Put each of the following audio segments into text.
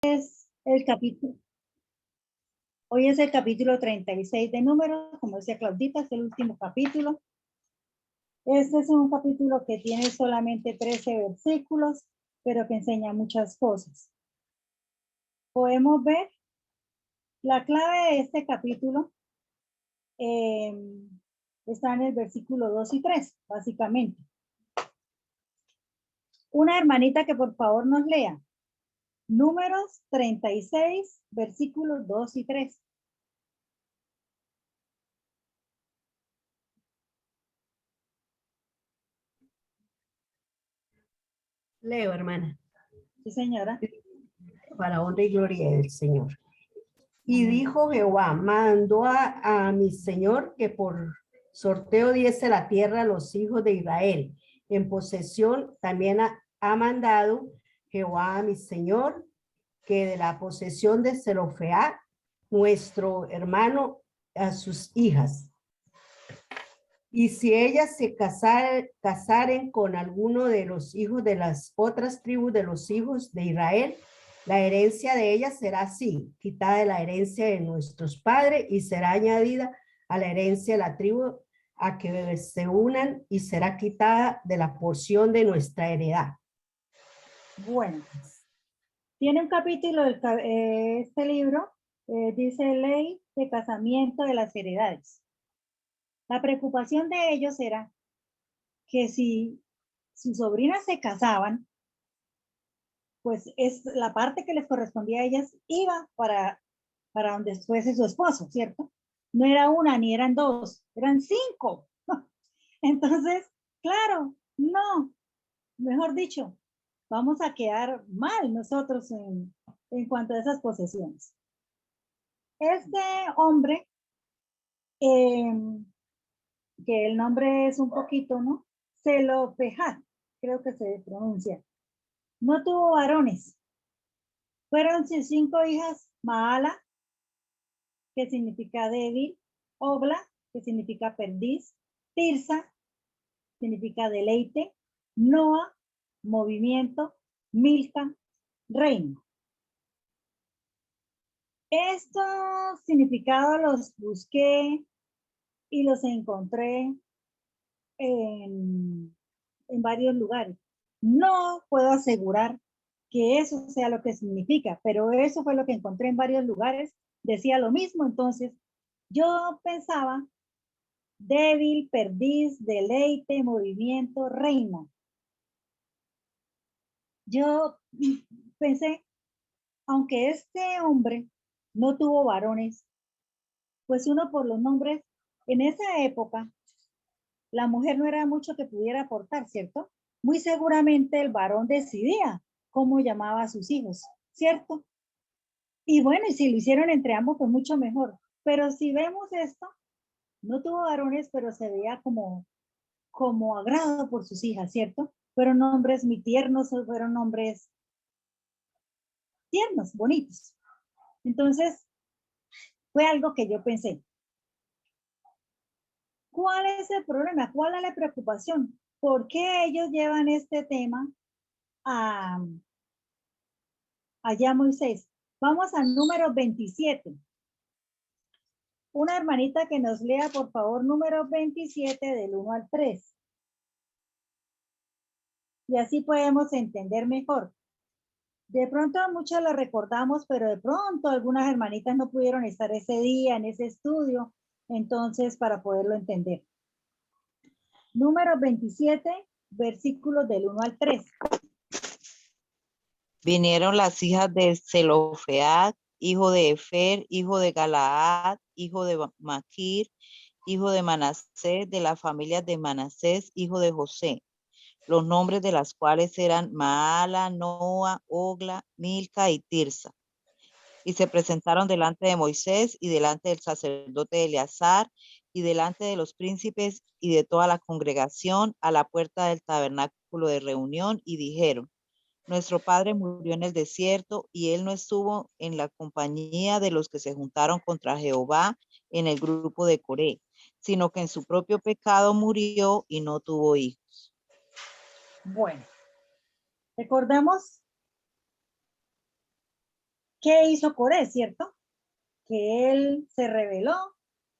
El capítulo, hoy es el capítulo 36 de Números, como decía Claudita, es el último capítulo. Este es un capítulo que tiene solamente 13 versículos, pero que enseña muchas cosas. Podemos ver la clave de este capítulo. Está en el versículo 2 y 3, básicamente. Una hermanita que por favor nos lea. Números 36, versículos 2 y 3. Leo, hermana. Sí, señora. Para honra y gloria del Señor. Y dijo Jehová, mandó a mi Señor que por sorteo diese la tierra a los hijos de Israel. En posesión también ha mandado Jehová a mi Señor que de la posesión de Zelofead, nuestro hermano, a sus hijas. Y si ellas se casaren con alguno de los hijos de las otras tribus de los hijos de Israel, la herencia de ellas será así, quitada de la herencia de nuestros padres y será añadida a la herencia de la tribu a que se unan y será quitada de la porción de nuestra heredad. Bueno, tiene un capítulo, este libro, dice Ley de Casamiento de las Heredades. La preocupación de ellos era que si sus sobrinas se casaban, pues es la parte que les correspondía a ellas iba para donde fuese su esposo, ¿cierto? No era una ni eran dos, eran 5. Entonces, claro, no, mejor dicho, vamos a quedar mal nosotros en cuanto a esas posesiones. Este hombre, que el nombre es un poquito, ¿no? Zelofehad, creo que se pronuncia. No tuvo varones. Fueron sus 5 hijas: Maala, que significa débil; Ogla, que significa perdiz; Tirsa, significa deleite; Noa, movimiento; Milca, reino. Estos significados los busqué y los encontré en varios lugares. No puedo asegurar que eso sea lo que significa, pero eso fue lo que encontré en varios lugares. Decía lo mismo, entonces yo pensaba débil, perdiz, deleite, movimiento, reina. Yo pensé, aunque este hombre no tuvo varones, pues uno por los nombres, en esa época, la mujer no era mucho que pudiera aportar, ¿cierto? Muy seguramente el varón decidía cómo llamaba a sus hijos, ¿cierto? Y bueno, y si lo hicieron entre ambos, pues mucho mejor. Pero si vemos esto, no tuvo varones, pero se veía como agrado por sus hijas, ¿cierto? Fueron hombres muy tiernos, fueron hombres tiernos, bonitos. Entonces, fue algo que yo pensé. ¿Cuál es el problema? ¿Cuál es la preocupación? ¿Por qué ellos llevan este tema allá Moisés? Vamos al número 27. Una hermanita que nos lea, por favor, número 27 del 1 al 3. Y así podemos entender mejor. De pronto muchas lo recordamos, pero de pronto algunas hermanitas no pudieron estar ese día en ese estudio, entonces para poderlo entender. Número 27, versículos del 1 al 3. Vinieron las hijas de Zelofead, hijo de Efer, hijo de Galaad, hijo de Maquir, hijo de Manasés, de las familias de Manasés, hijo de José, los nombres de las cuales eran Maala, Noa, Ogla, Milca y Tirsa. Y se presentaron delante de Moisés y delante del sacerdote Eleazar y delante de los príncipes y de toda la congregación a la puerta del tabernáculo de reunión y dijeron: nuestro padre murió en el desierto y él no estuvo en la compañía de los que se juntaron contra Jehová en el grupo de Coré, sino que en su propio pecado murió y no tuvo hijos. Bueno, recordemos ¿Qué hizo Coré, cierto? Que él se rebeló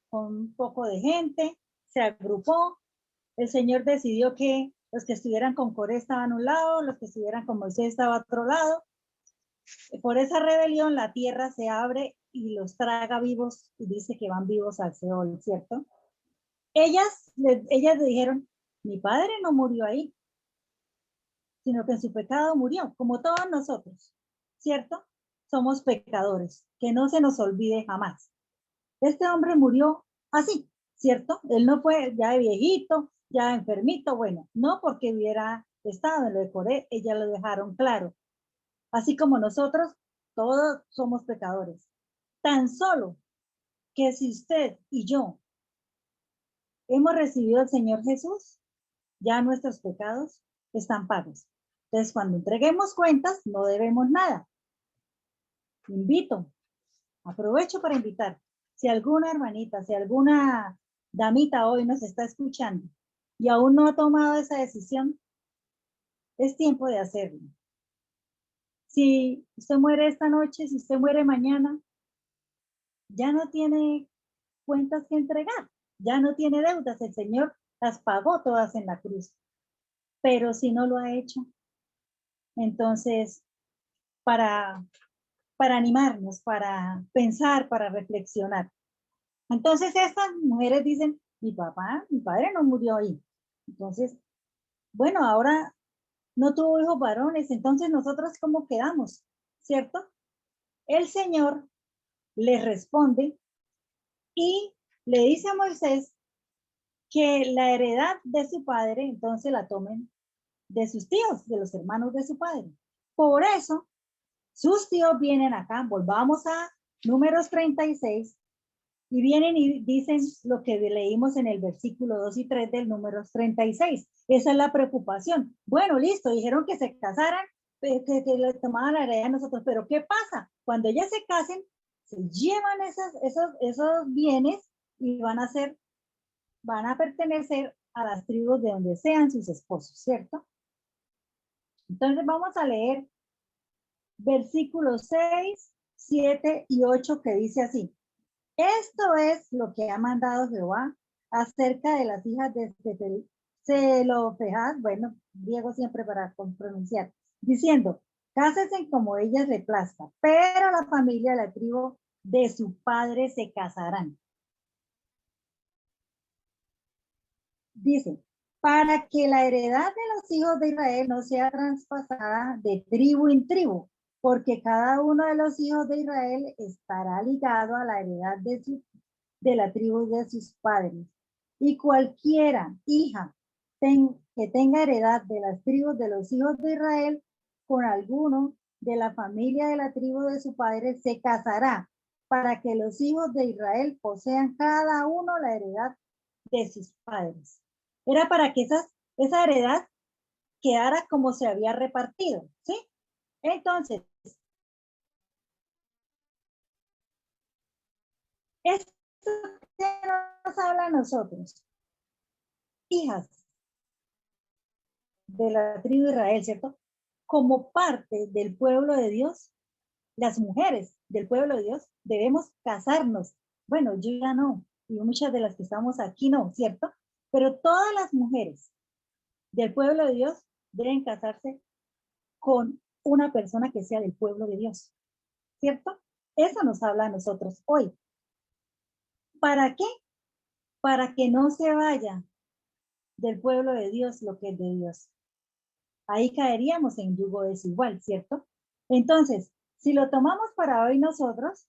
con un poco de gente, se agrupó. El Señor decidió que los que estuvieran con Coré estaban a un lado, los que estuvieran con Moisés estaban a otro lado. Por esa rebelión la tierra se abre y los traga vivos y dice que van vivos al Seol, ¿cierto? Ellas le dijeron, mi padre no murió ahí, sino que en su pecado murió, como todos nosotros, ¿cierto? Somos pecadores, que no se nos olvide jamás. Este hombre murió así, ¿cierto? Él no fue ya de viejito, ya enfermito, bueno, no porque hubiera estado en lo de Coré, ellas lo dejaron claro. Así como nosotros, todos somos pecadores. Tan solo que si usted y yo hemos recibido al Señor Jesús, ya nuestros pecados están pagos. Entonces, cuando entreguemos cuentas, no debemos nada. Invito, aprovecho para invitar. Si alguna hermanita, si alguna damita hoy nos está escuchando y aún no ha tomado esa decisión, es tiempo de hacerlo. Si usted muere esta noche, si usted muere mañana, ya no tiene cuentas que entregar, ya no tiene deudas. El Señor las pagó todas en la cruz. Pero si no lo ha hecho, entonces, para animarnos, para pensar, para reflexionar. Entonces estas mujeres dicen, mi padre no murió ahí. Entonces, bueno, ahora no tuvo hijos varones, entonces nosotros ¿cómo quedamos? ¿Cierto? El Señor le responde y le dice a Moisés que la heredad de su padre entonces la tomen de sus tíos, de los hermanos de su padre. Por eso, sus tíos vienen acá, volvamos a Números 36, y vienen y dicen lo que leímos en el versículo 2 y 3 del Números 36. Esa es la preocupación. Bueno, listo, dijeron que se casaran, que le tomaban la heredad a nosotros, pero ¿qué pasa? Cuando ellas se casen, se llevan esos bienes y van a pertenecer a las tribus de donde sean sus esposos, ¿cierto? Entonces vamos a leer versículos 6, 7 y 8 que dice así. Esto es lo que ha mandado Jehová acerca de las hijas de Zelofehad, bueno, griego siempre para pronunciar, diciendo, cásense como ellas le plazca, pero la familia de la tribu de su padre se casarán. Dice, para que la heredad de los hijos de Israel no sea traspasada de tribu en tribu, porque cada uno de los hijos de Israel estará ligado a la heredad de la tribu de sus padres. Y cualquiera hija que tenga heredad de las tribus de los hijos de Israel con alguno de la familia de la tribu de su padre se casará, para que los hijos de Israel posean cada uno la heredad de sus padres. Era para que esa heredad quedara como se había repartido, ¿sí? Entonces, esto que nos habla a nosotros, hijas de la tribu de Israel, ¿cierto? Como parte del pueblo de Dios, las mujeres del pueblo de Dios debemos casarnos. Bueno, yo ya no, y muchas de las que estamos aquí no, ¿cierto? Pero todas las mujeres del pueblo de Dios deben casarse con una persona que sea del pueblo de Dios, ¿cierto? Eso nos habla a nosotros hoy. ¿Para qué? Para que no se vaya del pueblo de Dios lo que es de Dios. Ahí caeríamos en yugo desigual, ¿cierto? Entonces, si lo tomamos para hoy nosotras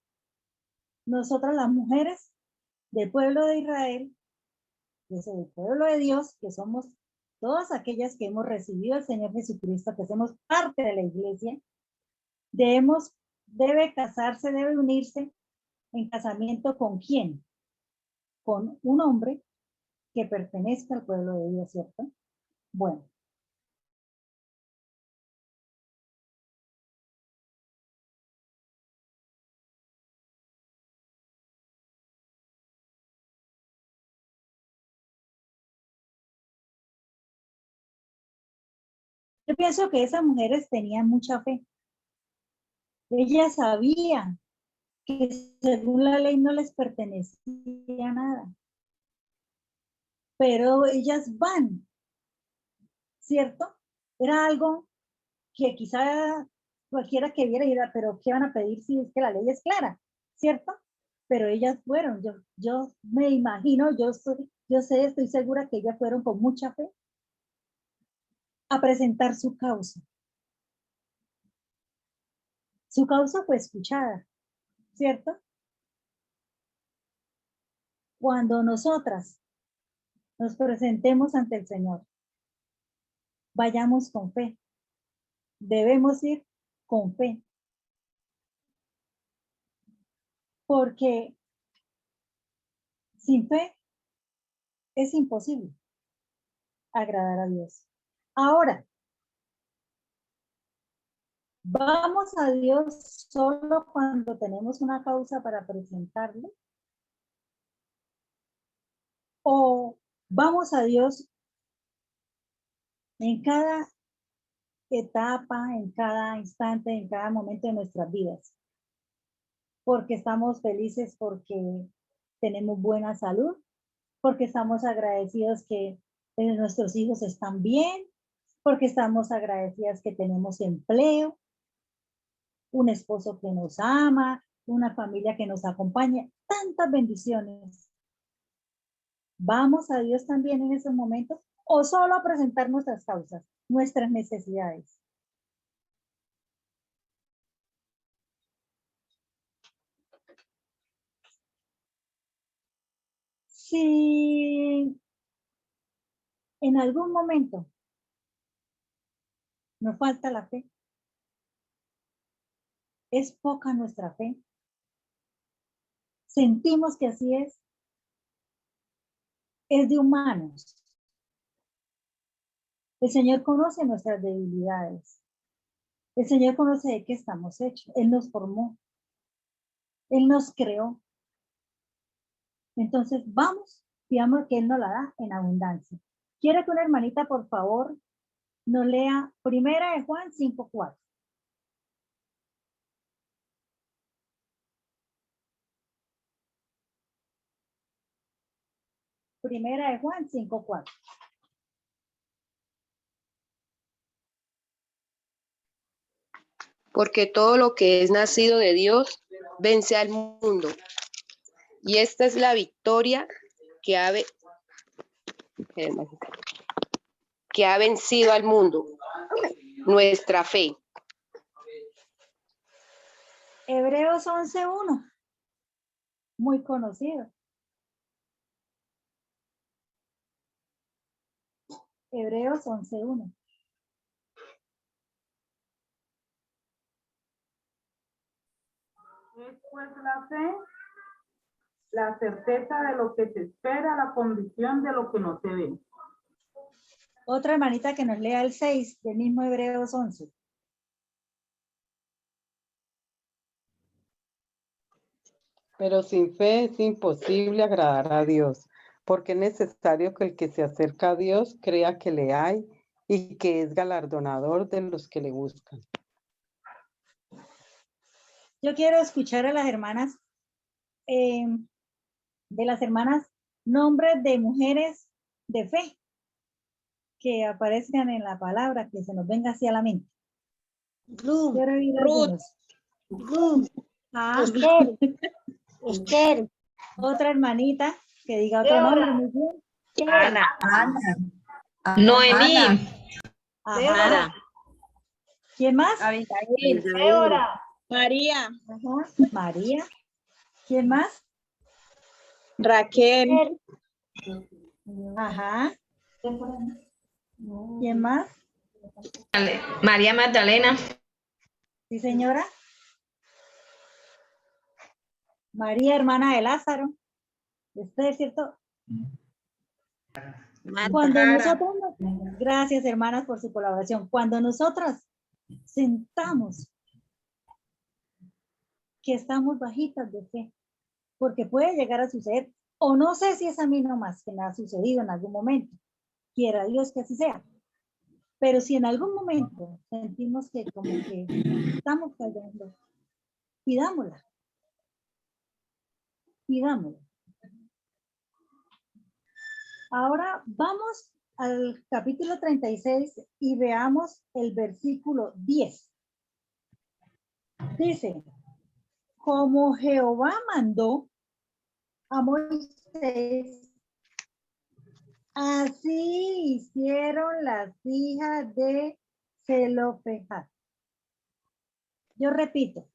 las mujeres del pueblo de Israel, del pueblo de Dios, que somos todas aquellas que hemos recibido al Señor Jesucristo, que somos parte de la iglesia, debe casarse, debe unirse en casamiento con quién? Con un hombre que pertenezca al pueblo de Dios, ¿cierto? Bueno. Yo pienso que esas mujeres tenían mucha fe. Ellas sabían que según la ley no les pertenecía nada. Pero ellas van, ¿cierto? Era algo que quizá cualquiera que viera y dirá, pero ¿qué van a pedir si es que la ley es clara? ¿Cierto? Pero ellas fueron, yo me imagino, yo sé, estoy segura que ellas fueron con mucha fe a presentar su causa. Su causa fue escuchada, ¿cierto? Cuando nosotras nos presentemos ante el Señor, vayamos con fe. Debemos ir con fe. Porque sin fe es imposible agradar a Dios. Ahora, ¿vamos a Dios solo cuando tenemos una causa para presentarle? ¿O vamos a Dios en cada etapa, en cada instante, en cada momento de nuestras vidas? Porque estamos felices porque tenemos buena salud, porque estamos agradecidos que nuestros hijos están bien, porque estamos agradecidas que tenemos empleo, un esposo que nos ama, una familia que nos acompaña, tantas bendiciones. ¿Vamos a Dios también en esos momentos o solo a presentar nuestras causas, nuestras necesidades? Si en algún momento nos falta la fe, es poca nuestra fe, sentimos que así es de humanos. El Señor conoce nuestras debilidades. El Señor conoce de qué estamos hechos. Él nos formó. Él nos creó. Entonces, vamos, digamos que Él nos la da en abundancia. Quiero que una hermanita, por favor, nos lea Primera de Juan 5:4. Primera de Juan 5:4. Porque todo lo que es nacido de Dios vence al mundo. Y esta es la victoria que ha vencido al mundo, nuestra fe. Hebreos 11:1. Muy conocido. Hebreos 11:1. Es pues la fe, la certeza de lo que se espera, la convicción de lo que no se ve. Otra hermanita que nos lea el 6 del mismo Hebreos 11. Pero sin fe es imposible agradar a Dios, porque es necesario que el que se acerca a Dios crea que le hay y que es galardonador de los que le buscan. Yo quiero escuchar a las hermanas, nombres de mujeres de fe que aparezcan en la palabra, que se nos venga así a la mente. Ruth, Quiero oír algunos. Ah, Esther, otra hermanita que diga otro nombre. Muy bien. Ana, Noemí, Ajá. ¿Quién más? Abigail, María, Ajá. María. ¿Quién más? Raquel, Ajá. ¿Quién más? María Magdalena, Sí, señora. María, hermana de Lázaro. ¿Usted es cierto? Cuando nosotros, gracias hermanas por su colaboración. Cuando nosotras sentamos que estamos bajitas de fe, porque puede llegar a suceder, o no sé si es a mí nomás que me ha sucedido en algún momento, quiera Dios que así sea, pero si en algún momento sentimos que como que estamos cayendo, Pidámosla. Pidámosla. Ahora vamos al capítulo 36 y veamos el versículo 10. Dice, como Jehová mandó a Moisés, así hicieron las hijas de Zelofehad. Yo repito,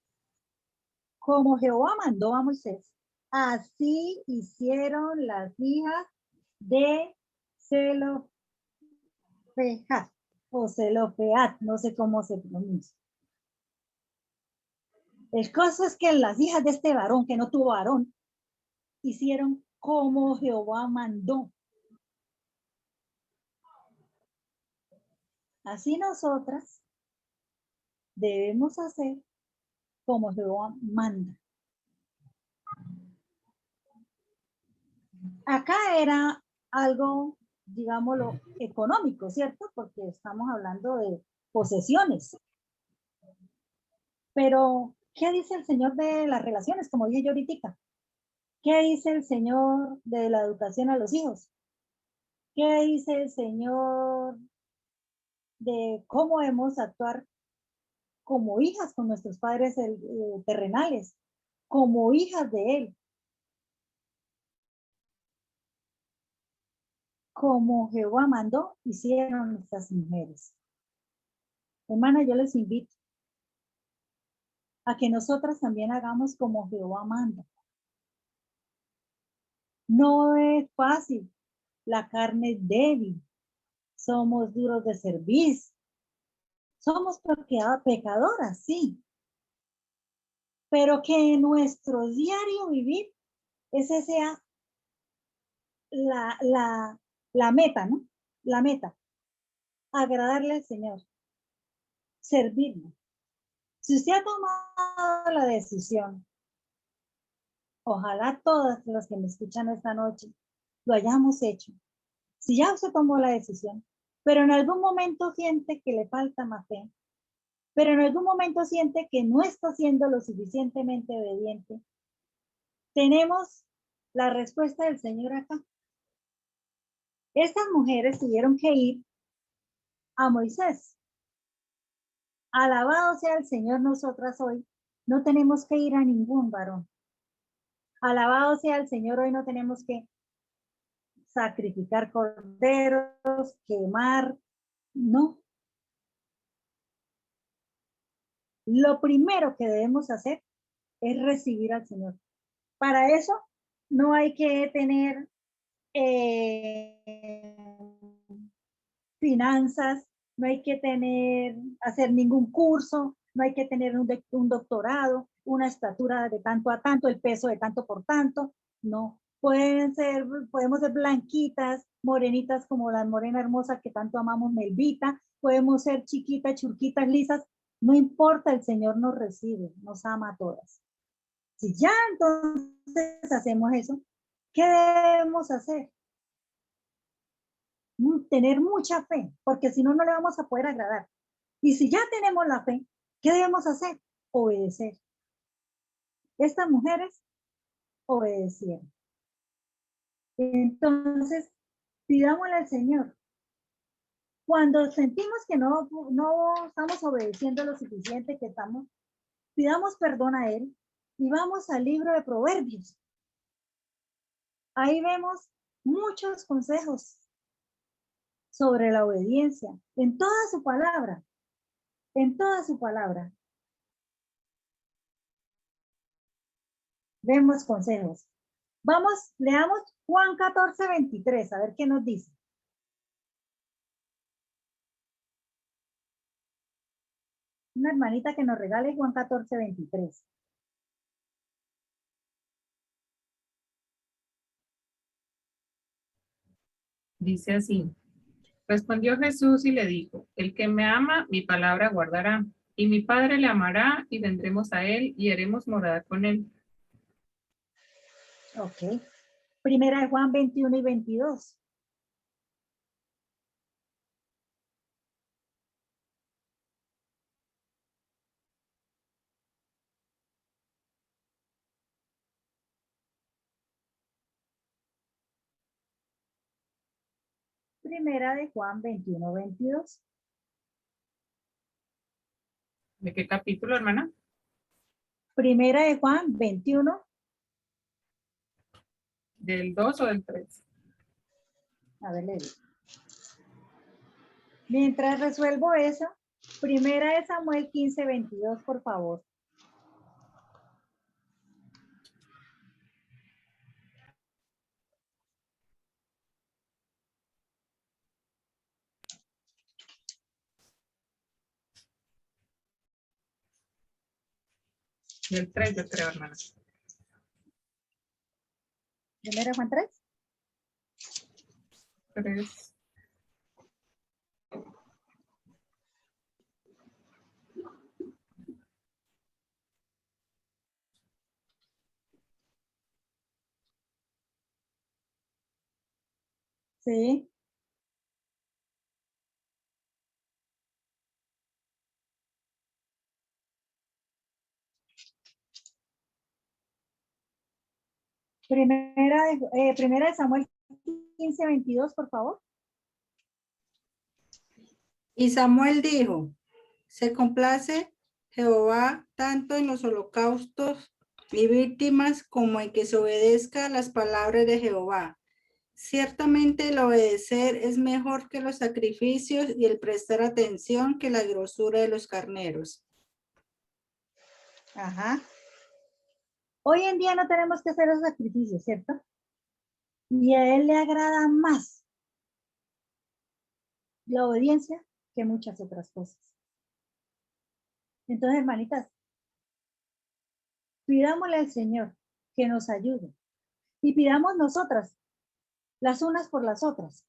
como Jehová mandó a Moisés, así hicieron las hijas de Zelofehad o Zelofehad, no sé cómo se pronuncia. El caso es que las hijas de este varón que no tuvo varón hicieron como Jehová mandó. Así nosotras debemos hacer como Jehová manda. Acá era algo, digámoslo, económico, ¿cierto? Porque estamos hablando de posesiones. Pero, ¿qué dice el Señor de las relaciones? Como dije yo ahorita. ¿Qué dice el Señor de la educación a los hijos? ¿Qué dice el Señor de cómo debemos actuar como hijas con nuestros padres terrenales, como hijas de Él? Como Jehová mandó, hicieron estas mujeres. Hermana, yo les invito a que nosotras también hagamos como Jehová manda. No es fácil, la carne es débil, somos duros de servir, somos pecadoras, sí, pero que en nuestro diario vivir ese sea la meta, ¿no? La meta, agradarle al Señor, servirle. Si usted ha tomado la decisión, ojalá todas las que me escuchan esta noche lo hayamos hecho. Si ya usted tomó la decisión, pero en algún momento siente que le falta más fe, pero en algún momento siente que no está siendo lo suficientemente obediente, tenemos la respuesta del Señor acá. Estas mujeres tuvieron que ir a Moisés. Alabado sea el Señor, nosotras hoy no tenemos que ir a ningún varón. Alabado sea el Señor, hoy no tenemos que sacrificar corderos, quemar, no. Lo primero que debemos hacer es recibir al Señor. Para eso no hay que tener finanzas, no hay que hacer ningún curso, no hay que tener un doctorado, una estatura de tanto a tanto, el peso de tanto por tanto, no. Podemos ser blanquitas, morenitas como la morena hermosa que tanto amamos, Melvita, podemos ser chiquitas, churquitas, lisas, no importa, el Señor nos recibe, nos ama a todas. Si ya entonces hacemos eso, ¿qué debemos hacer? Tener mucha fe, porque si no, no le vamos a poder agradar. Y si ya tenemos la fe, ¿qué debemos hacer? Obedecer. Estas mujeres obedecieron. Entonces, pidámosle al Señor. Cuando sentimos que no estamos obedeciendo lo suficiente que estamos, pidamos perdón a Él y vamos al libro de Proverbios. Ahí vemos muchos consejos sobre la obediencia, en toda su palabra, en toda su palabra. Vemos consejos. Vamos, leamos Juan 14:23, a ver qué nos dice. Una hermanita que nos regale Juan 14:23. Dice así. Respondió Jesús y le dijo, el que me ama, mi palabra guardará, y mi Padre le amará, y vendremos a él, y haremos morada con él. Ok. Primera de Juan 21:22. Primera de Juan 21, 22. ¿De qué capítulo, hermana? Primera de Juan 21. ¿Del 2 o del 3? A ver, le digo. Mientras resuelvo eso, Primera de Samuel 15, 22, por favor. Del 3, yo creo, hermana. Primera de Juan 3. 3. Sí. Primera de Samuel 15, 22, por favor. Y Samuel dijo, se complace Jehová tanto en los holocaustos y víctimas como en que se obedezca las palabras de Jehová. Ciertamente el obedecer es mejor que los sacrificios y el prestar atención que la grosura de los carneros. Ajá. Hoy en día no tenemos que hacer los sacrificios, ¿cierto? Y a él le agrada más la obediencia que muchas otras cosas. Entonces, hermanitas, pidámosle al Señor que nos ayude y pidamos nosotras las unas por las otras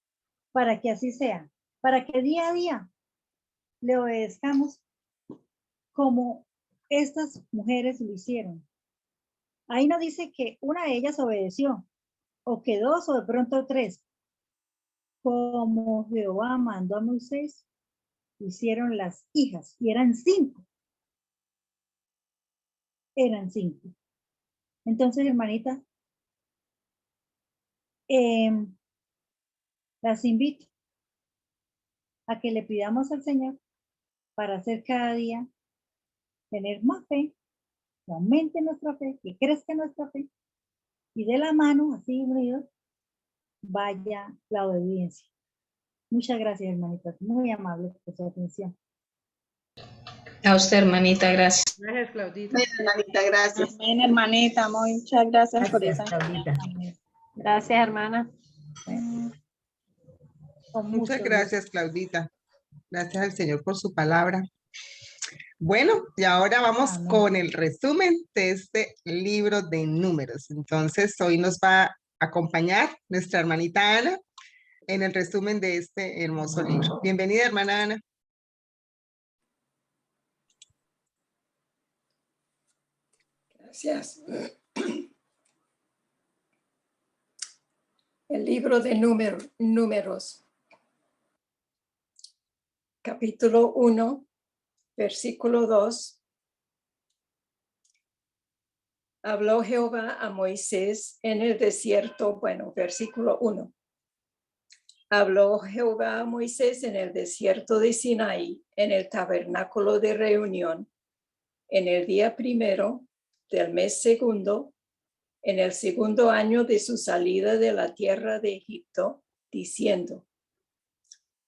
para que así sea, para que día a día le obedezcamos como estas mujeres lo hicieron. Ahí no dice que una de ellas obedeció, o que dos, o de pronto tres. Como Jehová mandó a Moisés, hicieron las hijas, y eran 5. Eran 5. Entonces, hermanita, las invito a que le pidamos al Señor para hacer cada día, tener más fe, que aumente nuestra fe, que crezca nuestra fe, y de la mano, así unidos, vaya la obediencia. Muchas gracias, hermanitas. Muy amable por su atención. A usted, hermanita, gracias. Gracias, Claudita. Hermanita, gracias. Amén, hermanita. Muchas gracias por esa. Claudita. Gracias, hermana. Con Muchas mucho gracias, Claudita. Gracias al Señor por su palabra. Bueno, y ahora vamos Amén. con el resumen de este libro de números. Entonces, hoy nos va a acompañar nuestra hermanita Ana en el resumen de este hermoso libro. Bienvenida, hermana Ana. Gracias. El libro de números. Capítulo 1, versículo 2. Habló Jehová a Moisés en el desierto. Bueno, versículo 1. Habló Jehová a Moisés en el desierto de Sinaí, en el tabernáculo de reunión, en el día primero del mes segundo, en el segundo año de su salida de la tierra de Egipto, diciendo: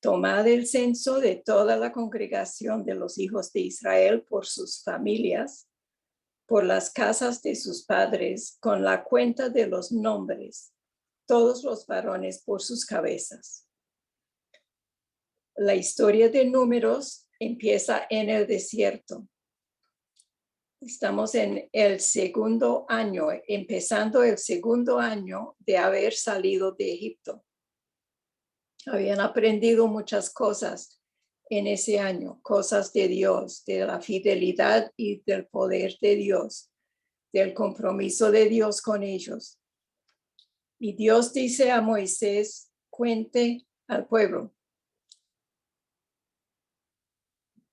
Tomad el censo de toda la congregación de los hijos de Israel por sus familias, por las casas de sus padres, con la cuenta de los nombres, todos los varones por sus cabezas. La historia de números empieza en el desierto. Estamos en el segundo año, empezando el segundo año de haber salido de Egipto. Habían aprendido muchas cosas en ese año, cosas de Dios, de la fidelidad y del poder de Dios, del compromiso de Dios con ellos. Y Dios dice a Moisés: cuente al pueblo.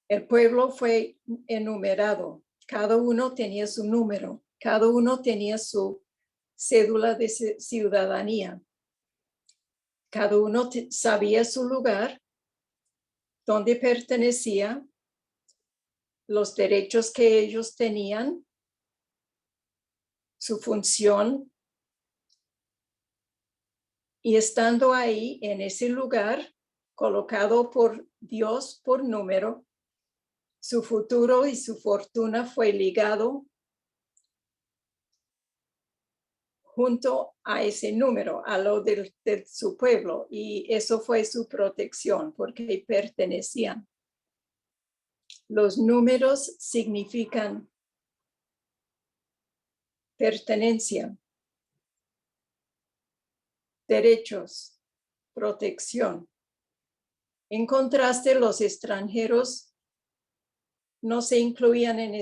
El pueblo fue enumerado. Cada uno tenía su número. Cada uno tenía su cédula de ciudadanía. Cada uno sabía su lugar, dónde pertenecía, los derechos que ellos tenían, su función. Y estando ahí en ese lugar, colocado por Dios por número, su futuro y su fortuna fue ligado junto a ese número, a lo de su pueblo, y eso fue su protección porque pertenecían. Los números significan pertenencia, derechos, protección. En contraste, los extranjeros no se incluían en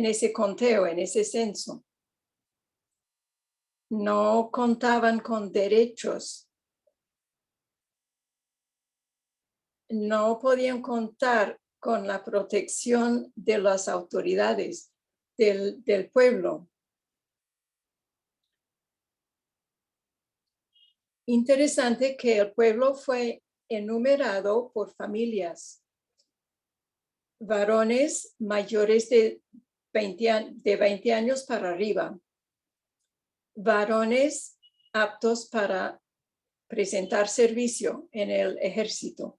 ese conteo, en ese censo. No contaban con derechos. No podían contar con la protección de las autoridades del pueblo. Interesante que el pueblo fue enumerado por familias. Varones mayores de 20 años para arriba. Varones aptos para presentar servicio en el ejército.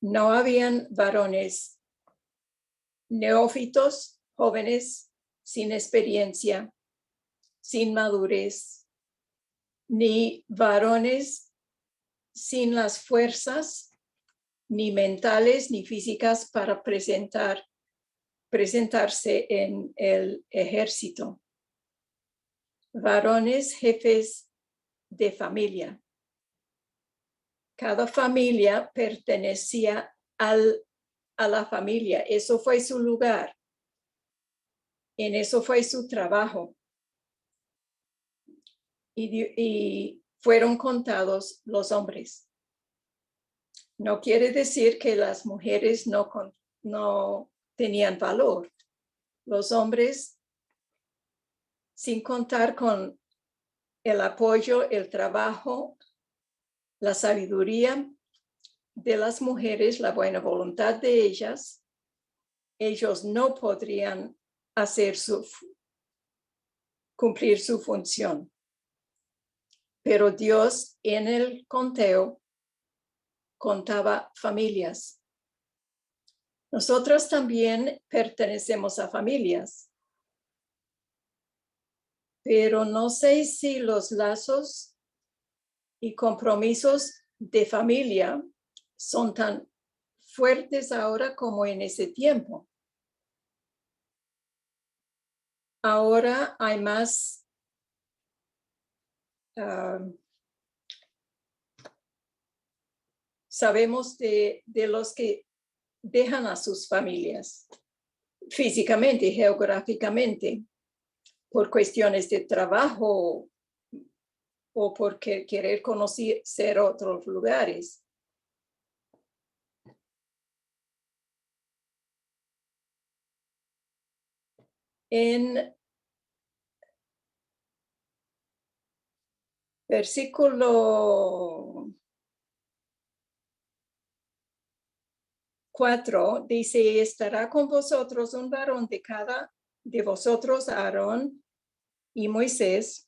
No habían varones neófitos, jóvenes, sin experiencia, sin madurez, ni varones sin las fuerzas, ni mentales, ni físicas para presentarse en el ejército. Varones jefes de familia. Cada familia pertenecía a la familia. Eso fue su lugar. En eso fue su trabajo. Y fueron contados los hombres. No quiere decir que las mujeres no tenían valor. Los hombres, sin contar con el apoyo, el trabajo, la sabiduría de las mujeres, la buena voluntad de ellas, ellos no podrían cumplir su función. Pero Dios en el conteo contaba familias. Nosotros también pertenecemos a familias. Pero no sé si los lazos y compromisos de familia son tan fuertes ahora como en ese tiempo. Ahora hay más sabemos de los que dejan a sus familias físicamente, geográficamente, por cuestiones de trabajo o porque querer conocer otros lugares. En versículo 4 dice: estará con vosotros un varón de cada de vosotros, Aarón y Moisés,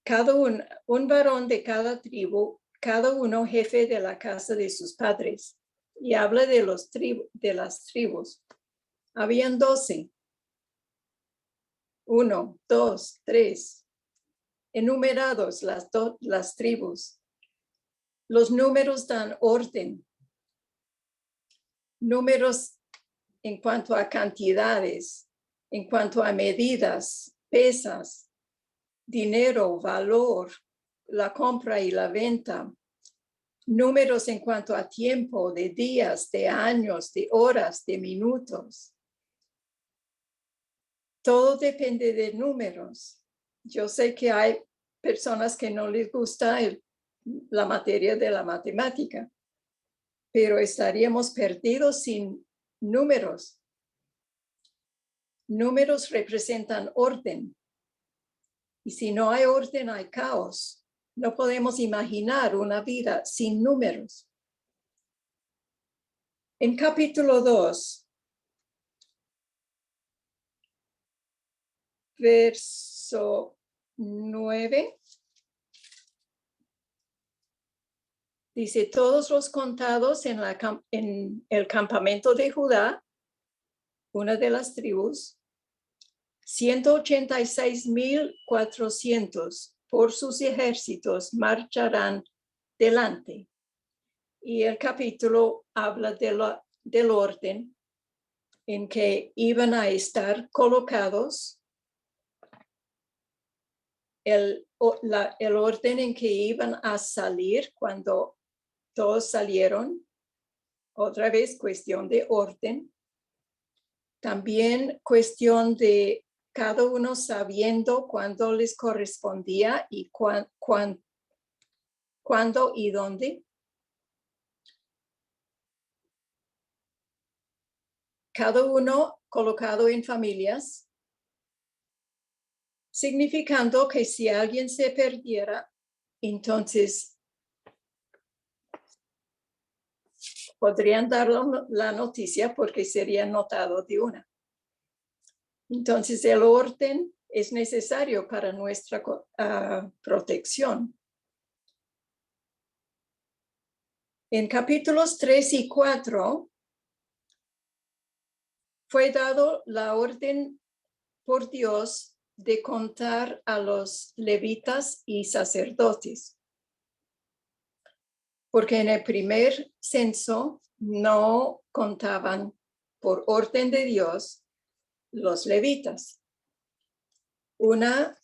cada un varón de cada tribu, cada uno jefe de la casa de sus padres. Y habla de las tribus. Habían 12. 1, 2, 3. Enumerados las tribus. Los números dan orden. Números en cuanto a cantidades, en cuanto a medidas, pesas, dinero, valor, la compra y la venta. Números en cuanto a tiempo, de días, de años, de horas, de minutos. Todo depende de números. Yo sé que hay personas que no les gusta la materia de la matemática, pero estaríamos perdidos sin números. Números representan orden. Y si no hay orden, hay caos. No podemos imaginar una vida sin números. En capítulo 2, verso 9, dice, todos los contados en el campamento de Judá, una de las tribus, 186,400 por sus ejércitos marcharán delante. Y el capítulo habla del orden en que iban a estar colocados, el orden en que iban a salir cuando todos salieron. Otra vez, cuestión de orden. También cuestión de cada uno sabiendo cuándo les correspondía y cuándo y dónde. Cada uno colocado en familias, significando que si alguien se perdiera, entonces podrían dar la noticia porque sería notado de una. Entonces, el orden es necesario para nuestra protección. En capítulos 3 y 4 fue dado la orden por Dios de contar a los levitas y sacerdotes, porque en el primer censo no contaban por orden de Dios los levitas. Una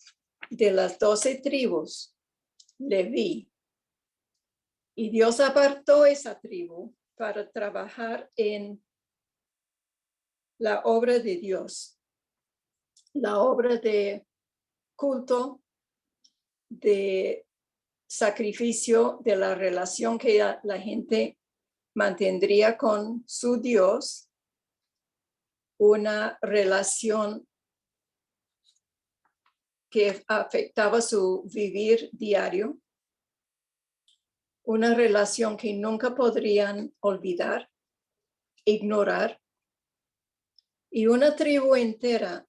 de las 12 tribus, Leví, y Dios apartó esa tribu para trabajar en la obra de Dios, la obra de culto, de sacrificio, de la relación que la gente mantendría con su Dios, una relación que afectaba su vivir diario, una relación que nunca podrían olvidar, ignorar, y una tribu entera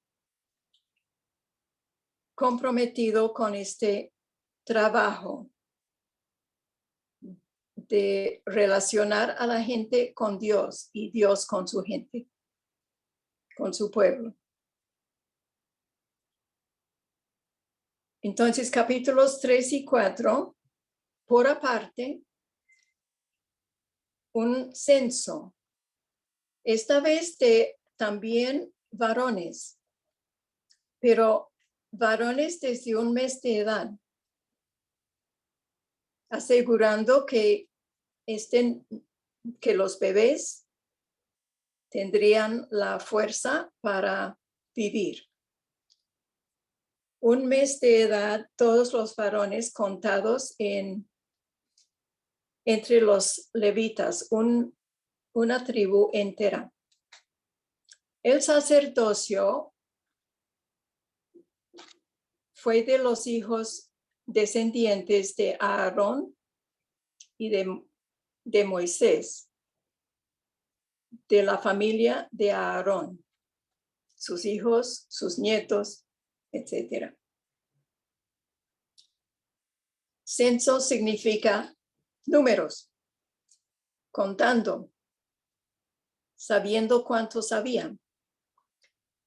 comprometido con este trabajo de relacionar a la gente con Dios y Dios con su gente, con su pueblo. Entonces, capítulos 3 y 4, por aparte, un censo, esta vez de también varones, pero varones desde un mes de edad, asegurando que los bebés tendrían la fuerza para vivir. Un mes de edad, todos los varones contados entre los levitas, una tribu entera. El sacerdocio fue de los hijos descendientes de Aarón y de Moisés, de la familia de Aarón, sus hijos, sus nietos, etc. Censo significa números, contando, sabiendo cuántos habían.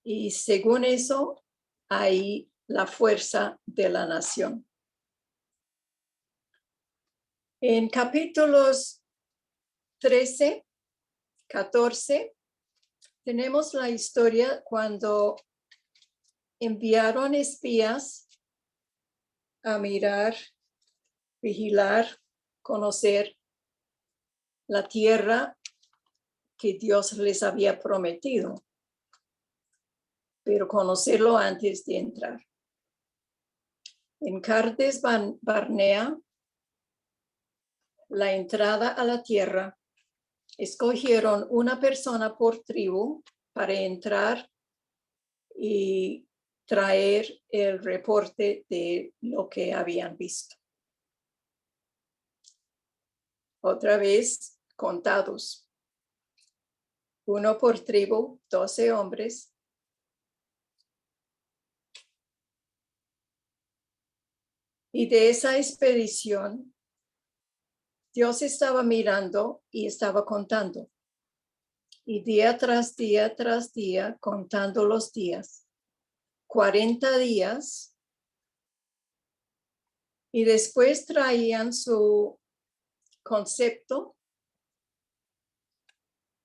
Y según eso, hay la fuerza de la nación. En capítulos 13, 14, tenemos la historia cuando enviaron espías a mirar, vigilar, conocer la tierra que Dios les había prometido, pero conocerlo antes de entrar. En Cades Barnea, la entrada a la tierra, escogieron una persona por tribu para entrar y traer el reporte de lo que habían visto. Otra vez contados. 1 por tribu, 12 hombres. Y de esa expedición, Dios estaba mirando y estaba contando. Y día tras día, contando los días. 40 días. Y después traían su concepto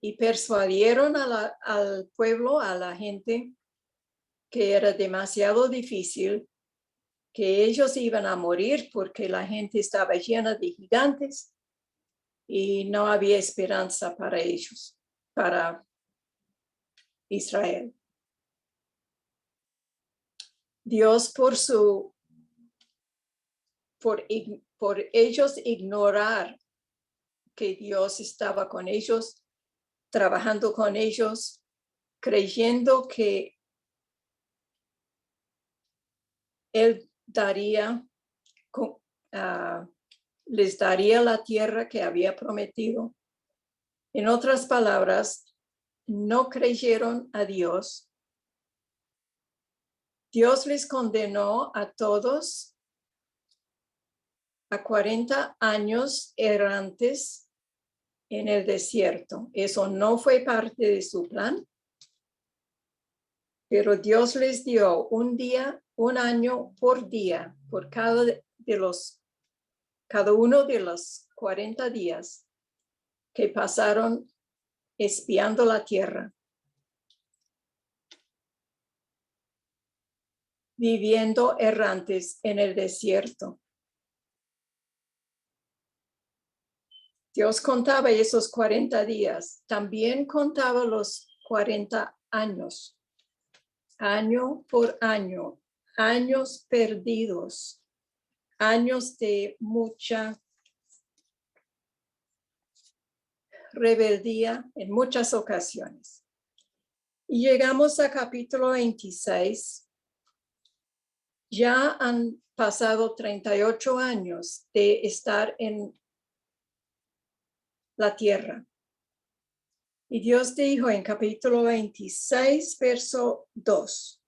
y persuadieron al pueblo, a la gente, que era demasiado difícil, que ellos iban a morir porque la gente estaba llena de gigantes y no había esperanza para ellos, para Israel. Dios por ellos ignorar que Dios estaba con ellos, trabajando con ellos, creyendo que Él les daría la tierra que había prometido. En otras palabras, no creyeron a Dios. Dios les condenó a todos a 40 años errantes en el desierto. Eso no fue parte de su plan, pero Dios les dio un día, un año por día, por cada uno de los 40 días que pasaron espiando la tierra, viviendo errantes en el desierto. Dios contaba esos 40 días, también contaba los 40 años, año por año, años perdidos, años de mucha rebeldía en muchas ocasiones. Y llegamos a capítulo 26. Ya han pasado 38 años de estar en la tierra. Y Dios dijo en capítulo 26, verso 2.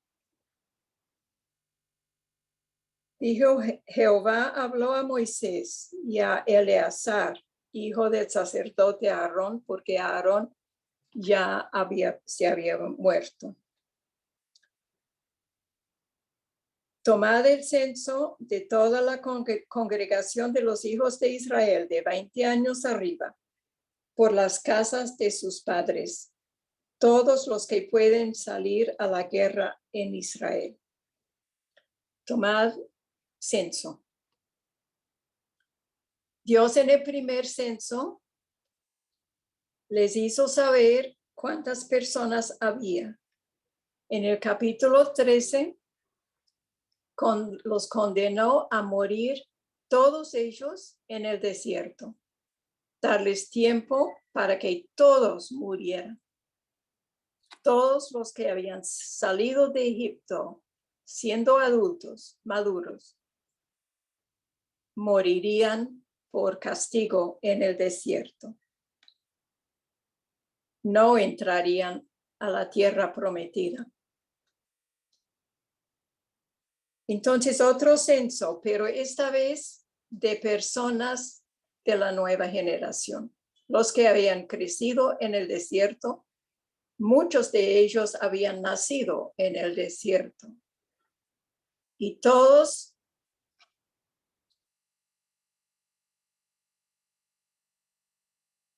Dijo Jehová habló a Moisés y a Eleazar, hijo del sacerdote Aarón, porque Aarón ya se había muerto. Tomad el censo de toda la congregación de los hijos de Israel de 20 años arriba, por las casas de sus padres, todos los que pueden salir a la guerra en Israel. Tomad censo. Dios en el primer censo les hizo saber cuántas personas había. En el capítulo 13, los condenó a morir todos ellos en el desierto. Darles tiempo para que todos murieran. Todos los que habían salido de Egipto, siendo adultos, maduros, morirían por castigo en el desierto. No entrarían a la tierra prometida. Entonces otro censo, pero esta vez de personas de la nueva generación. Los que habían crecido en el desierto, muchos de ellos habían nacido en el desierto. Y todos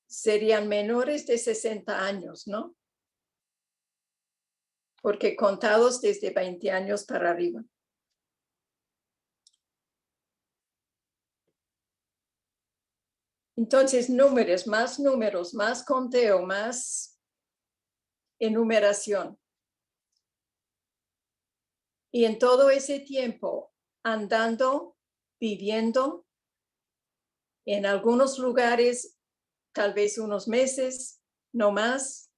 serían menores de 60 años, ¿no? Porque contados desde 20 años para arriba. Entonces, números, más conteo, más enumeración. Y en todo ese tiempo, andando, viviendo, en algunos lugares, tal vez unos meses, no más.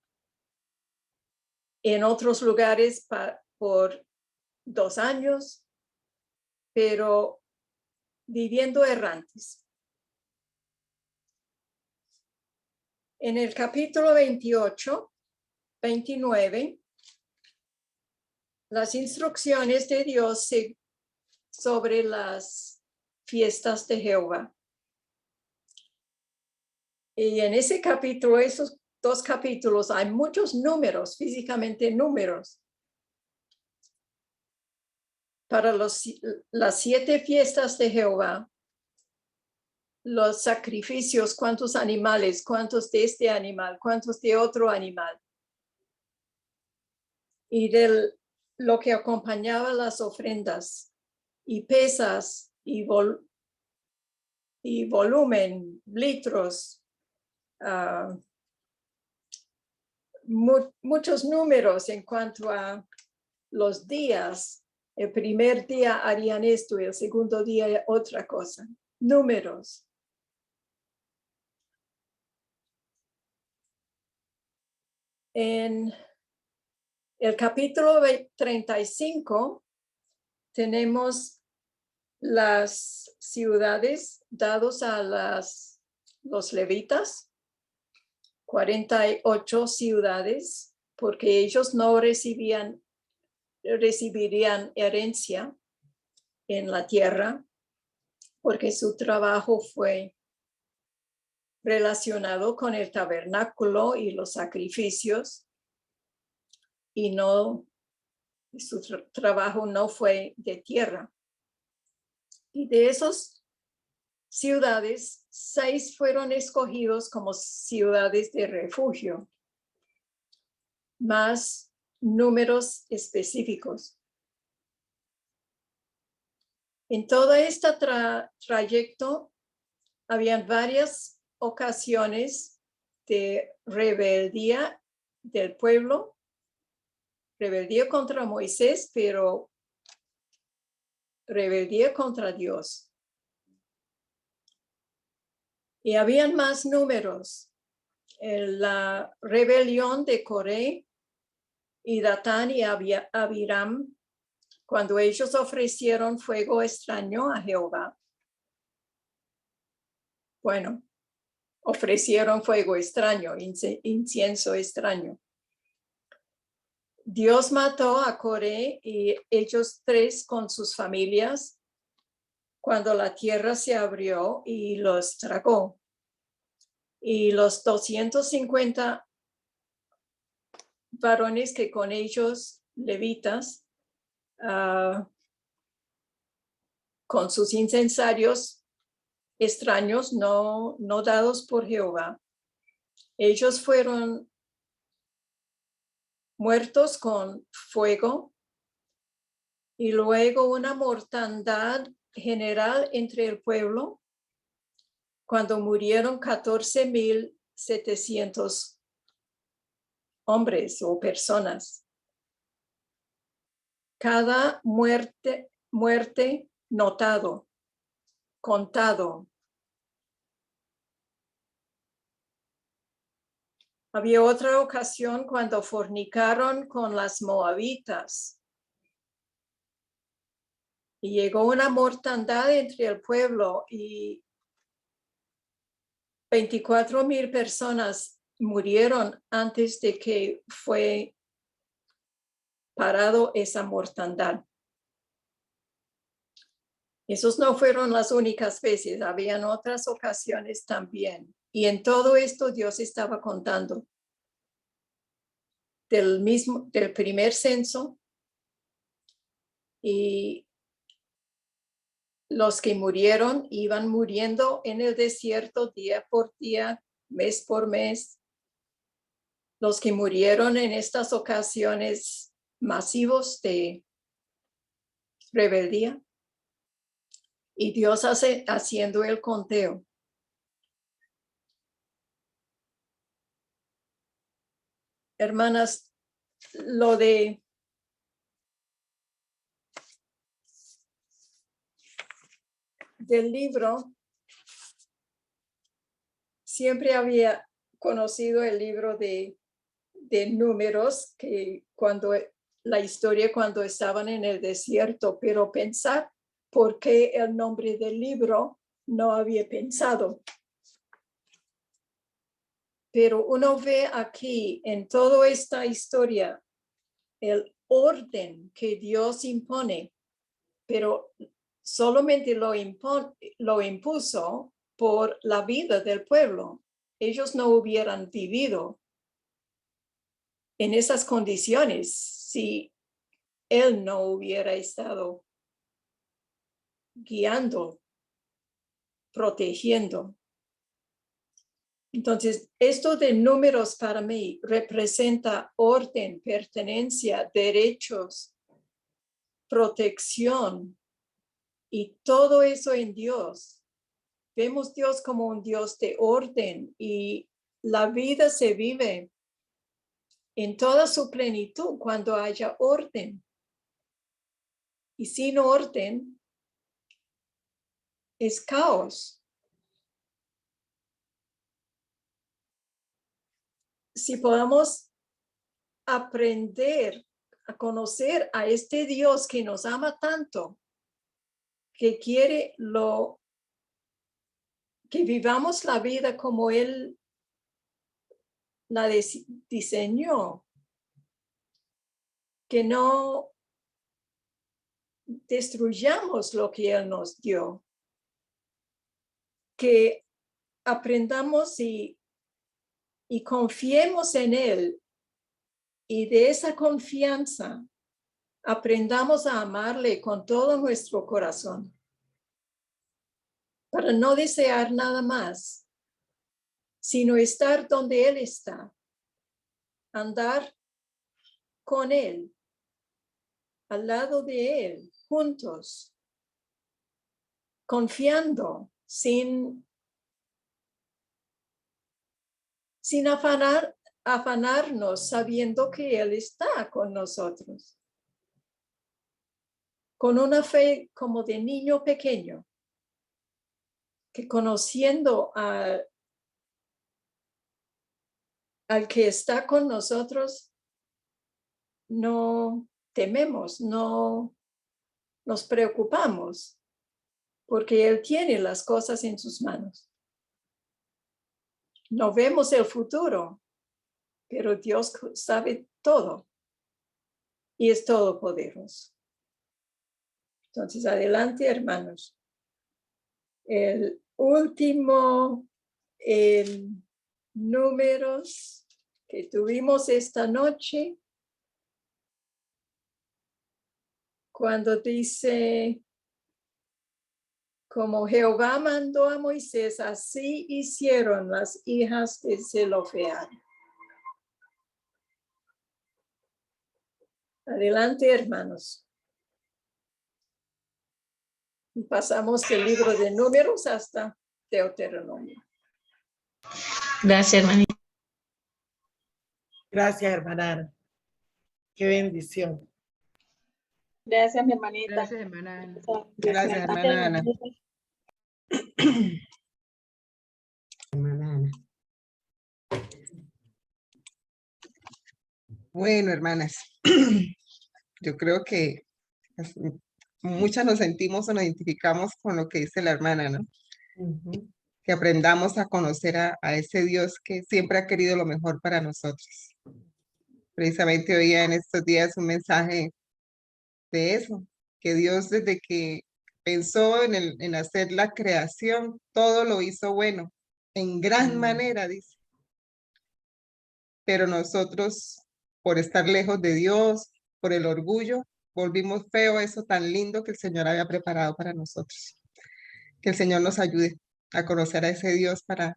En otros lugares, por 2 años, pero viviendo errantes. En el capítulo 28, 29, las instrucciones de Dios sobre las fiestas de Jehová. Y en ese capítulo, esos 2 capítulos, hay muchos números, físicamente números. Para las 7 fiestas de Jehová, los sacrificios, cuántos animales, cuántos de este animal, cuántos de otro animal. Y lo que acompañaba las ofrendas, y pesas, y volumen, litros, muchos números en cuanto a los días. El primer día harían esto, el segundo día otra cosa. Números. En el capítulo 35 tenemos las ciudades dadas a los levitas, 48 ciudades, porque ellos no recibirían herencia en la tierra, porque su trabajo fue relacionado con el tabernáculo y los sacrificios, y su trabajo no fue de tierra. Y de esas ciudades, 6 fueron escogidos como ciudades de refugio, más números específicos. En todo este trayecto, habían varias ocasiones de rebeldía del pueblo, rebeldía contra Moisés, pero rebeldía contra Dios. Y habían más números. La rebelión de Coré y Datán y Abiram, cuando ellos ofrecieron fuego extraño a Jehová. Bueno, ofrecieron fuego extraño, incienso extraño. Dios mató a Coré y ellos 3 con sus familias cuando la tierra se abrió y los tragó. Y los 250 varones que con ellos, levitas, con sus incensarios extraños no dados por Jehová, ellos fueron muertos con fuego, y luego una mortandad general entre el pueblo cuando murieron 14,700 hombres o personas. Cada muerte notado, contado. Había otra ocasión cuando fornicaron con las moabitas. Y llegó una mortandad entre el pueblo y 24,000 personas murieron antes de que fue parado esa mortandad. Esos no fueron las únicas veces, habían otras ocasiones también. Y en todo esto Dios estaba contando del primer censo, y los que murieron iban muriendo en el desierto día por día, mes por mes. Los que murieron en estas ocasiones masivos de rebeldía. Y Dios haciendo el conteo. Hermanas, lo del libro, siempre había conocido el libro de números, que cuando la historia cuando estaban en el desierto, pero pensar por qué el nombre del libro no había pensado. Pero uno ve aquí en toda esta historia el orden que Dios impone, pero solamente lo impuso por la vida del pueblo. Ellos no hubieran vivido en esas condiciones si Él no hubiera estado guiando, protegiendo. Entonces, esto de números para mí representa orden, pertenencia, derechos, protección y todo eso en Dios. Vemos Dios como un Dios de orden y la vida se vive en toda su plenitud cuando haya orden. Y sin orden es caos. Si podamos aprender a conocer a este Dios que nos ama tanto, que quiere que vivamos la vida como Él la diseñó, que no destruyamos lo que Él nos dio, que aprendamos y confiemos en Él, y de esa confianza aprendamos a amarle con todo nuestro corazón, para no desear nada más, sino estar donde Él está, andar con Él, al lado de Él, juntos, confiando, sin afanarnos, sabiendo que Él está con nosotros, con una fe como de niño pequeño, que conociendo al que está con nosotros, no tememos, no nos preocupamos, porque Él tiene las cosas en sus manos. No vemos el futuro, pero Dios sabe todo y es todopoderoso. Entonces, adelante, hermanos. El último números que tuvimos esta noche, cuando dice, como Jehová mandó a Moisés, así hicieron las hijas de Zelofead. Adelante, hermanos. Y pasamos del libro de Números hasta Deuteronomio. Gracias, hermanita. Gracias, hermana Ana. Qué bendición. Gracias, mi hermanita. Gracias, hermana Ana. Gracias, hermana Ana. Hermana Ana. Bueno, hermanas, yo creo que muchas nos sentimos o nos identificamos con lo que dice la hermana, ¿no? Que aprendamos a conocer a ese Dios que siempre ha querido lo mejor para nosotros. Precisamente oía en estos días un mensaje de eso, que Dios desde que pensó en hacer la creación, todo lo hizo bueno, en gran manera, dice. Pero nosotros, por estar lejos de Dios, por el orgullo, volvimos feo eso tan lindo que el Señor había preparado para nosotros. Que el Señor nos ayude a conocer a ese Dios para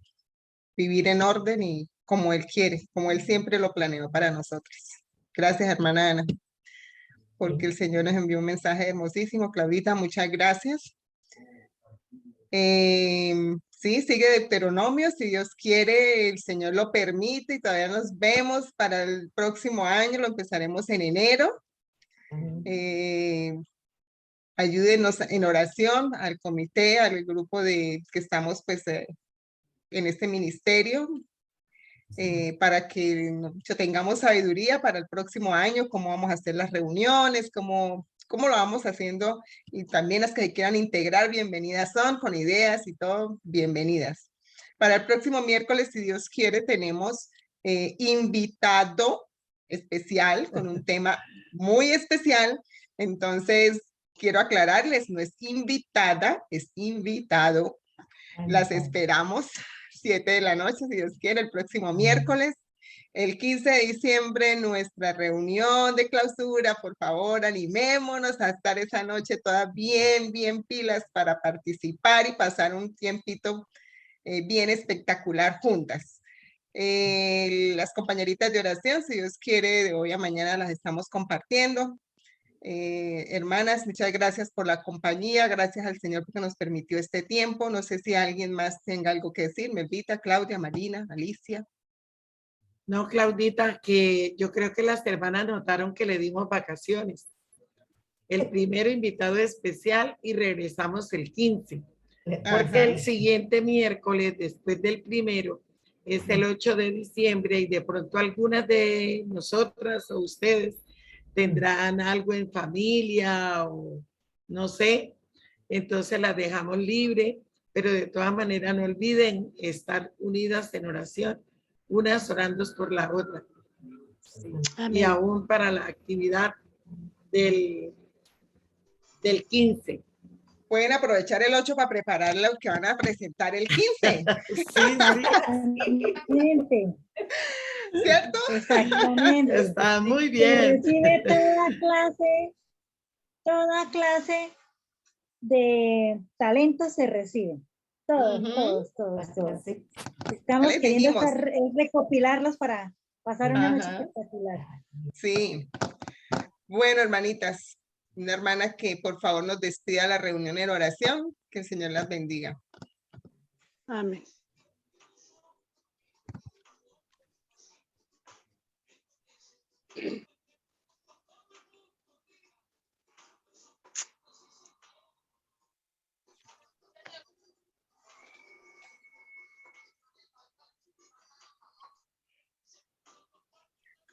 vivir en orden y como Él quiere, como Él siempre lo planeó para nosotros. Gracias, hermana Ana, porque el Señor nos envió un mensaje hermosísimo. Claudita, muchas gracias. Sí, sigue Deuteronomio, si Dios quiere, el Señor lo permite y todavía nos vemos para el próximo año, lo empezaremos en enero. Ayúdenos en oración al comité, al grupo que estamos pues en este ministerio. para que tengamos sabiduría para el próximo año, cómo vamos a hacer las reuniones, cómo lo vamos haciendo, y también las que quieran integrar, bienvenidas son, con ideas y todo, bienvenidas. Para el próximo miércoles, si Dios quiere, tenemos invitado especial con un tema muy especial. Entonces, quiero aclararles, no es invitada, es invitado. Las esperamos 7 de la noche, si Dios quiere, el próximo miércoles. El 15 de diciembre, nuestra reunión de clausura. Por favor, animémonos a estar esa noche todas bien pilas para participar y pasar un tiempito bien espectacular juntas. Las compañeritas de oración, si Dios quiere, de hoy a mañana las estamos compartiendo. Hermanas, muchas gracias por la compañía, gracias al Señor porque nos permitió este tiempo. No sé si alguien más tenga algo que decir. Melvita, Claudia, Marina, Alicia. No, Claudita, que yo creo que las hermanas notaron que le dimos vacaciones. El primero invitado especial y regresamos el 15. Porque el siguiente miércoles, después del primero, es el 8 de diciembre y de pronto algunas de nosotras o ustedes tendrán algo en familia o no sé, entonces las dejamos libre, pero de todas maneras no olviden estar unidas en oración, unas orando por la otra. Sí. Y aún para la actividad del 15. Pueden aprovechar el 8 para preparar lo que van a presentar el 15. Exactamente. ¿Cierto? Exactamente. Está muy Se bien. recibe toda clase de talentos se reciben. Todos. Estamos queriendo recopilarlos para pasar una noche espectacular. Sí. Bueno, hermanitas, una hermana que por favor nos despida la reunión en oración. Que el Señor las bendiga. Amén.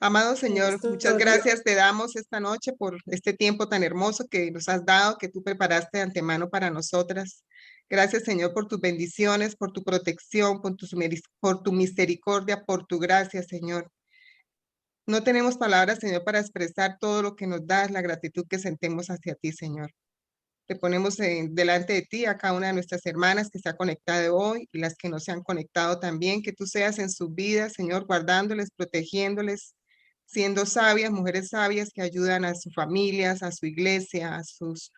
Amado Señor, muchas gracias te damos esta noche por este tiempo tan hermoso que nos has dado, que tú preparaste de antemano para nosotras. Gracias, Señor, por tus bendiciones, por tu protección, por tu misericordia, por tu gracia, Señor. No tenemos palabras, Señor, para expresar todo lo que nos das, la gratitud que sentemos hacia ti, Señor. Te ponemos delante de ti a cada una de nuestras hermanas que se ha conectado hoy y las que no se han conectado también, que tú seas en sus vidas, Señor, guardándoles, protegiéndoles, siendo sabias, mujeres sabias que ayudan a sus familias, a su iglesia, a sus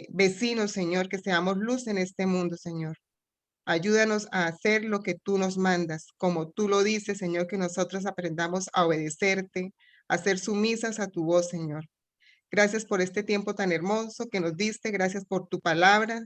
vecinos, Señor, que seamos luz en este mundo, Señor. Ayúdanos a hacer lo que tú nos mandas, como tú lo dices, Señor, que nosotros aprendamos a obedecerte, a ser sumisas a tu voz, Señor. Gracias por este tiempo tan hermoso que nos diste, gracias por tu palabra,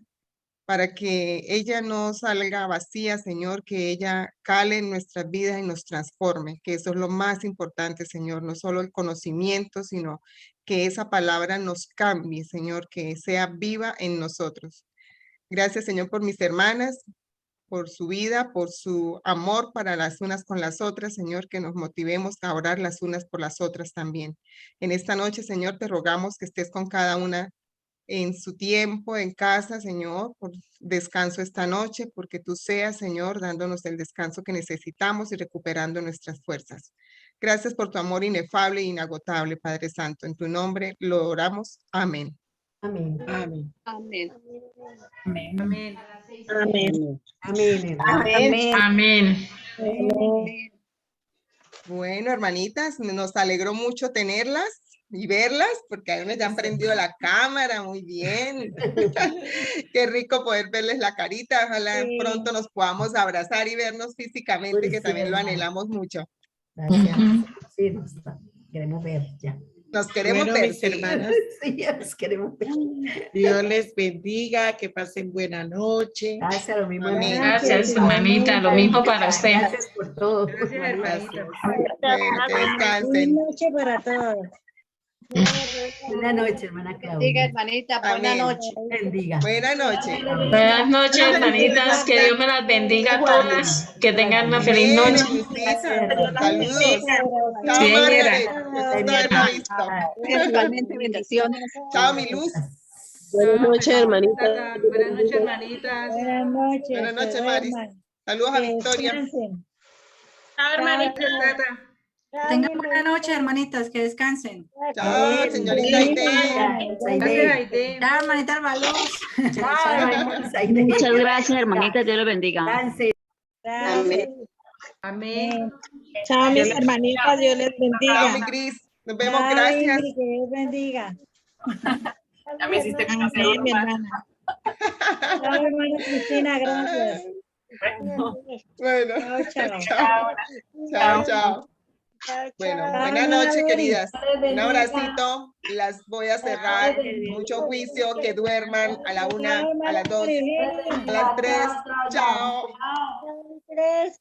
para que ella no salga vacía, Señor, que ella cale en nuestras vidas y nos transforme, que eso es lo más importante, Señor, no solo el conocimiento, sino que esa palabra nos cambie, Señor, que sea viva en nosotros. Gracias, Señor, por mis hermanas, por su vida, por su amor para las unas con las otras, Señor, que nos motivemos a orar las unas por las otras también. En esta noche, Señor, te rogamos que estés con cada una en su tiempo, en casa, Señor, por descanso esta noche, porque tú seas, Señor, dándonos el descanso que necesitamos y recuperando nuestras fuerzas. Gracias por tu amor inefable e inagotable, Padre Santo. En tu nombre lo oramos. Amén. Amén. Amén. Amén. Amén. Amén. Amén. Amén. Bueno, hermanitas, nos alegró mucho tenerlas y verlas, porque algunos ya han prendido la cámara, muy bien. Qué rico poder verles la carita. Ojalá pronto nos podamos abrazar y vernos físicamente, que también lo anhelamos mucho. Gracias. Sí, nos queremos ver ya. Nos queremos Bueno, ver, mis sí. hermanas, Sí, ya nos queremos ver. Dios les bendiga, que pasen buena noche. Gracias, lo mismo. Amén. Gracias, hermanita. Lo mismo para usted. Gracias por todo. Gracias. Bueno, que descansen. Buenas noches para todos. Buenas noches, hermana Bendiga, Claudia. hermanita. Buenas Amén. noches. Bendiga. Buenas noches. Buenas noches, hermanitas. Que Dios me las bendiga a todas. Que tengan una feliz Amén, noche. Lucita. Saludos. Chao, Sí, Margaret. señora. Gusto haberla visto. Igualmente, bendiciones. Chao, mi Luz. Buenas noches, hermanita. Buenas noches, hermanitas. Buenas noches. Buenas noches, que Maris. duerman, Saludos a que Victoria. descansen. Chao, hermanita. Tengan buena noche, hermanitas, que descansen. Chao, señorita Aide. Gracias, Aide. Chao, hermanita Albaluz. Muchas gracias, hermanita. Dios los bendiga. Gracias. Amén. Chao, mis hermanitas. Dios les Chao, bendiga. mi Cris. Nos vemos. Chao, Gracias. Ingrid, que Dios bendiga. Ya me hiciste Amén, conocer mi hermana. Chao, hermana Cristina, gracias. Bueno, Chao, chao. chao. Chao, chao. Bueno, buenas noches, queridas. Un abracito. Las voy a cerrar. Mucho juicio. Que duerman a la 1, a las 2, a las 3. Chao.